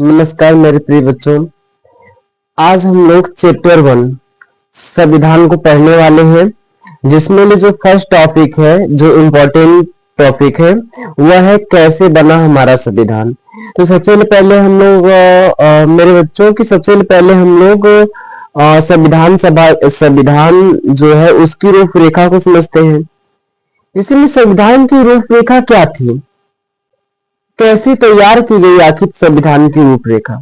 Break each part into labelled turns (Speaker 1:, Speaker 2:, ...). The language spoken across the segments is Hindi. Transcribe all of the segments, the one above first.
Speaker 1: नमस्कार मेरे प्रिय बच्चों। आज हम लोग चैप्टर 1 संविधान को पढ़ने वाले हैं, जिसमें जो फर्स्ट टॉपिक है, जो इम्पोर्टेंट टॉपिक है, वह है कैसे बना हमारा संविधान। तो सबसे पहले हम लोग मेरे बच्चों की सबसे पहले हम लोग संविधान जो है उसकी रूपरेखा को समझते हैं। इसमें संविधान की रूपरेखा क्या थी, कैसे तैयार की गई आखिर संविधान की रूपरेखा।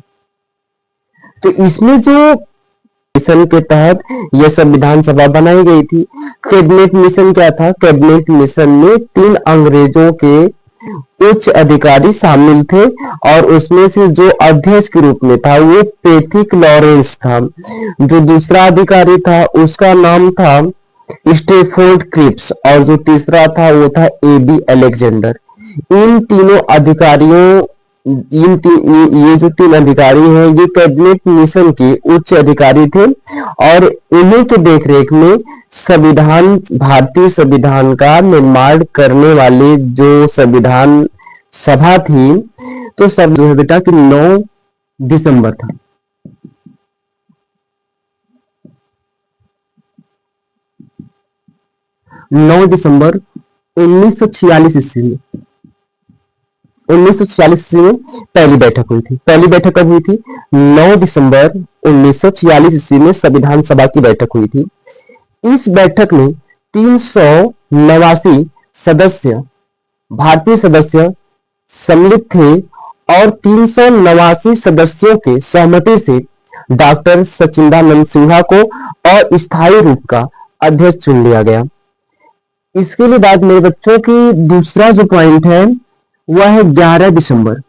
Speaker 1: तो इसमें जो मिशन के तहत यह संविधान सभा बनाई गई थी। कैबिनेट मिशन क्या था? कैबिनेट मिशन में 3 अंग्रेजों के उच्च अधिकारी शामिल थे और उसमें से जो अध्यक्ष के रूप में था वो पैथिक लॉरेंस था। जो दूसरा अधिकारी था उसका नाम था स्टेफोर्ड क्रिप्स और जो तीसरा था वो था एबी अलेक्जेंडर। इन तीनों अधिकारियों ये जो 3 अधिकारी हैं ये कैबिनेट मिशन के उच्च अधिकारी थे और इन्हीं के देखरेख में भारतीय संविधान का निर्माण करने वाले जो संविधान सभा थी, तो सब जो है बेटा कि 9 दिसंबर था। 9 दिसंबर 1946 ईस्वी में 1946 ईस्वी में पहली बैठक हुई थी। पहली बैठक कब हुई थी? 9 दिसंबर 1946 ईस्वी में संविधान सभा की बैठक हुई थी। इस बैठक में 389 सदस्य भारतीय सदस्य सम्मिलित थे और 389 सदस्यों के सहमति से डॉक्टर सचिदानंद सिन्हा को अस्थायी रूप का अध्यक्ष चुन लिया गया। इसके लिए बाद मेरे बच्चों की दूसरा जो पॉइंट है वह है 11 दिसंबर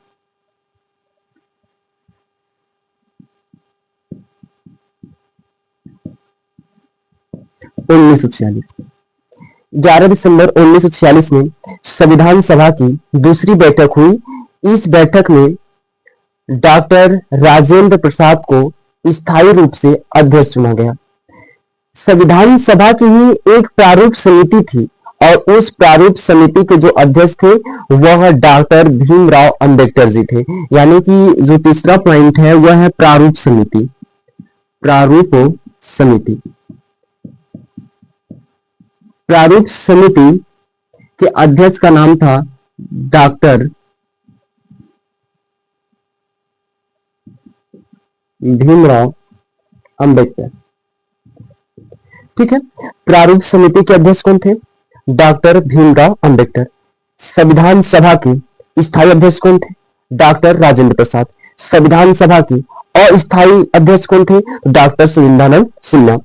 Speaker 1: 1946। 11 दिसंबर 1946 में संविधान सभा की दूसरी बैठक हुई। इस बैठक में डॉक्टर राजेंद्र प्रसाद को स्थायी रूप से अध्यक्ष चुना गया। संविधान सभा की ही एक प्रारूप समिति थी और उस प्रारूप समिति के जो अध्यक्ष थे वह डॉक्टर भीमराव अंबेडकर जी थे। यानी कि जो तीसरा पॉइंट है वह है प्रारूप समिति। प्रारूप समिति प्रारूप समिति के अध्यक्ष का नाम था डॉक्टर भीमराव अंबेडकर। ठीक है, प्रारूप समिति के अध्यक्ष कौन थे? डॉक्टर भीमराव अंबेडकर। संविधान सभा की स्थायी अध्यक्ष कौन थे? डॉक्टर राजेंद्र प्रसाद। संविधान सभा की अस्थायी अध्यक्ष कौन थे? डॉक्टर सचिदानंद सिन्हा।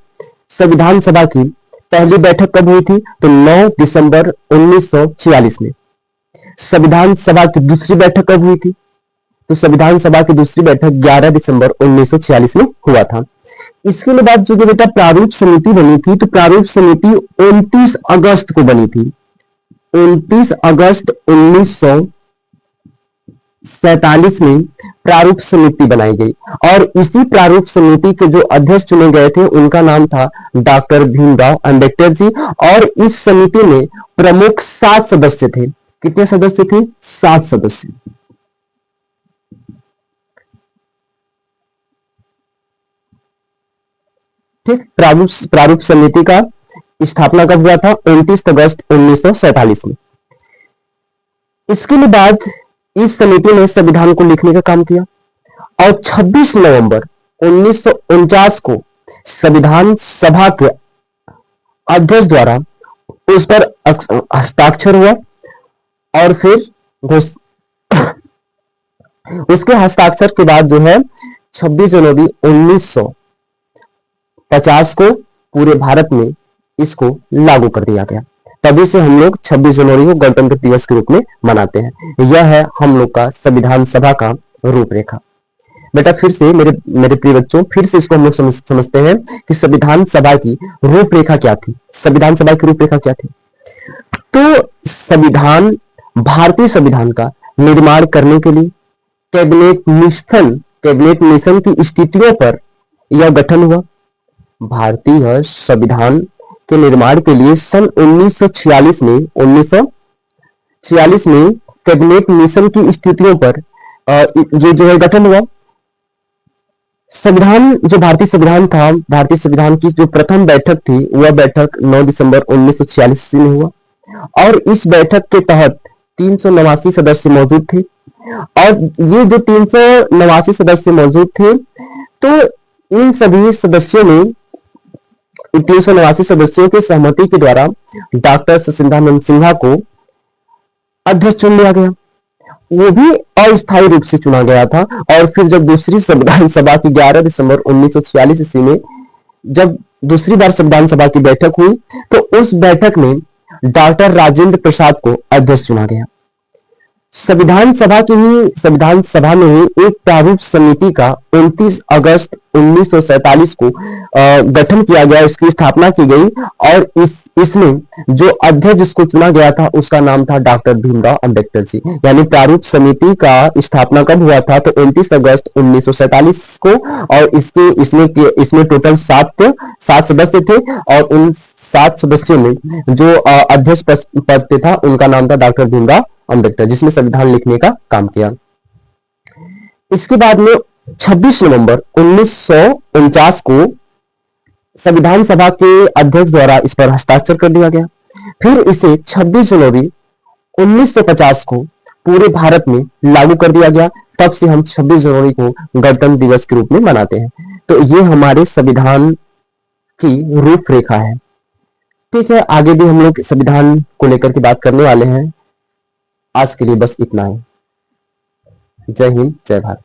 Speaker 1: संविधान सभा की पहली बैठक कब हुई थी? तो 9 दिसंबर 1946 में। संविधान सभा की दूसरी बैठक कब हुई थी? तो संविधान सभा की दूसरी बैठक 11 दिसंबर 1946 में हुआ था। इसके बाद जो बेटा प्रारूप समिति बनी थी, तो प्रारूप समिति 29 अगस्त को बनी थी। 29 अगस्त 1947 में प्रारूप समिति बनाई गई और इसी प्रारूप समिति के जो अध्यक्ष चुने गए थे उनका नाम था डॉक्टर भीमराव अंबेडकर जी। और इस समिति में प्रमुख 7 सदस्य थे। कितने सदस्य थे? 7 सदस्य। ठीक, प्रारूप समिति का स्थापना कब हुआ था? 29 अगस्त 1947 में। इसके बाद इस समिति ने संविधान को लिखने का काम किया और 26 नवंबर 1949 को संविधान सभा के अध्यक्ष द्वारा उस पर हस्ताक्षर हुआ और फिर उसके हस्ताक्षर के बाद जो है 26 जनवरी 1950 को पूरे भारत में इसको लागू कर दिया गया। तभी से हम लोग 26 जनवरी को गणतंत्र दिवस के रूप में मनाते हैं। यह है हम लोग का संविधान सभा का रूपरेखा। बेटा फिर से मेरे प्रिय बच्चों, फिर से इसको हम लोग समझते हैं कि संविधान सभा की रूपरेखा क्या थी। संविधान सभा की रूपरेखा क्या थी? तो भारतीय संविधान का निर्माण करने के लिए कैबिनेट मिशन की स्थितियों पर यह गठन हुआ। भारतीय संविधान के निर्माण के लिए सन 1946 में कैबिनेट मिशन की स्थितियों पर ये जो है गठन हुआ संविधान, जो भारतीय संविधान था, भारतीय संविधान की जो प्रथम बैठक थी, वह बैठक 9 दिसंबर 1946 ईस्वी में हुआ और इस बैठक के तहत 389 सदस्य मौजूद थे। और ये जो 389 सदस्य मौजूद थे, तो इन सभी सदस्यों ने, 389 सदस्यों के सहमति के द्वारा डॉक्टर सचिदानंद सिन्हा को अध्यक्ष चुन लिया गया। वो भी अस्थायी रूप से चुना गया था। और फिर जब दूसरी संविधान सभा की 11 दिसंबर 1946 ईस्वी में जब दूसरी बार संविधान सभा की बैठक हुई, तो उस बैठक में डॉक्टर राजेंद्र प्रसाद को अध्यक्ष चुना गया। संविधान सभा में ही एक प्रारूप समिति का 29 अगस्त 1947 को गठन किया गया, इसकी स्थापना की गई और इसमें जो अध्यक्ष जिसको चुना गया था उसका नाम था डॉक्टर भीमराव अंबेडकर जी। यानी प्रारूप समिति का स्थापना कब हुआ था? तो 29 अगस्त 1947 को। और इसमें टोटल 7 सदस्य थे और उन 7 सदस्यों में जो अध्यक्ष पद पे था उनका नाम था डॉक्टर भीमराव अंबेडकर, जिसने संविधान लिखने का काम किया। इसके बाद में 26 नवंबर 1949 को संविधान सभा के अध्यक्ष द्वारा इस पर हस्ताक्षर कर दिया गया। फिर इसे 26 जनवरी 1950 को पूरे भारत में लागू कर दिया गया। तब से हम 26 जनवरी को गणतंत्र दिवस के रूप में मनाते हैं। तो ये हमारे संविधान की रूपरेखा है। ठीक है, आगे भी हम लोग संविधान को लेकर के बात करने वाले हैं। आज के लिए बस इतना ही। जय हिंद, जय भारत।